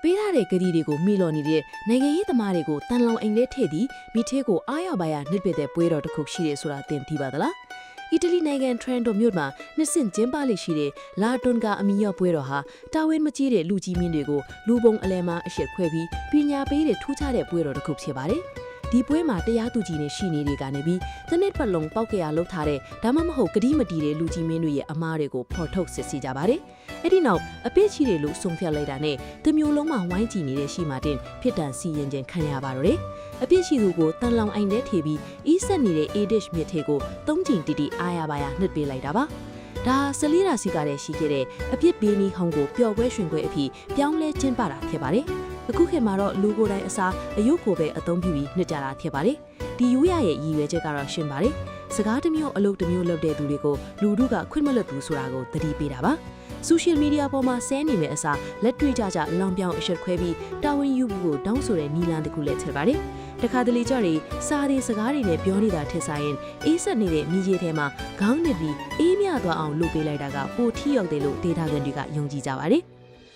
ပေးထားတဲ့ဂရီတွေကိုမိလော်နေတဲ့နိုင်ငံရေးသမားတွေကိုတန်လောင်အိမ်ထဲထည့်ပြီးမိသေးကိုအားရပါရနှစ်ပစ်တဲ့ပွဲတော်တစ်ခုရှိတယ်ဆိုတာသင်သိပါသလားအီတလီနိုင်ငံထရန်တိုမြို့မှာနှစ်ဆင့်ကျင်းပလိရှိတဲ့လာတွန်ကအမီယောပွဲတော်ဟာတာဝန်မကြီးတဲ့လူကြီးမင်းတွေကိုလူပုံအလဲမှာအရှက်ခွဲပြီးပညာပေးတဲ့ထူးခြားတဲ့ပွဲတော်တစ်ခုဖြစ်ပါတယ်ဒီပွဲမှာတရားသူကြီးနဲ့ရှိနေတွေကနေပြီးတစ်နှစ်ပတ်လုံးပောက်ကရလှုပ်ထားတဲ့ဒါမှမဟုတ်ကတိမတီတဲ့လူကြီးမင်းတွေရဲ့အမားတွေကိုဖော်ထုတ်စစ်ဆေးကြပါတယ်။အဲ့ဒီနောက်အပစ်ချီတွေလို့ဆုံးဖြတ်လိုက်တာနဲ့တမျိုးလုံးမှာဝိုင်းကြည့်နေတဲ့ရှိမှတင်ဖြစ်တန်စီရင်ခြင်းခံရပါတော့တယ်။အပစ်ချီသူကိုတန်လောင်အိမ်ထဲထည့်ပြီးအီးဆက်နေတဲ့ Adish မြစ်ထဲကိုသုံးကြိမ်တီတီအားရပါရနှစ်ပေးလိုက်တာပါ။ဒါဆလီရာစီကလည်းရှိခဲ့တဲ့အပြစ်ပေးနီးဟောင်းကိုပျော်ပွဲရွှင်ပွဲအဖြစ်ပြောင်းလဲကျင်းပတာဖြစ်ပါတယ်။အခုခေတ်မှာတော့လူကိုယ်တိုင်အစားအယုတ်ကိုပဲအသုံးပြုပြီးနှစ်ကြတာဖြစ်ပါတယ်။ဒီရိုးရရဲ့ရည်ရွယ်ချက်ကတော့ရှင်းပါတယ်။စကားတစ်မျိုးအလုပ်တစ်မျိုးလုပ်တဲ့သူတွေကိုလူတို့ကခွင့်မလွတ်ဘူးဆိုတာကိုသတိပေးတာပါ။ဆိုရှယ်မီဒီယာပေါ်မှာဆဲနေတဲ့အစားလက်တွေ့ကြလောင်ပြောင်အရှက်ခွဲပြီးတာဝန်ယူဖို့တောင်းဆိုတဲ့နီလန်တစ်ခုလည်းထည့်ပါတယ်။တခါတလေကြတွေစားတွေစကားတွေနဲ့ပြောနေတာထက်ဆိုင်ရင်အေးဆက်နေတဲ့မိကြီးထဲမှာခေါင်းနစ်ပြီးအေးမြသွားအောင်လုပ်ပေးလိုက်တာကပိုထိရောက်တယ်လို့ဒေတာကန်တွေကယုံကြည်ကြပါတယ်။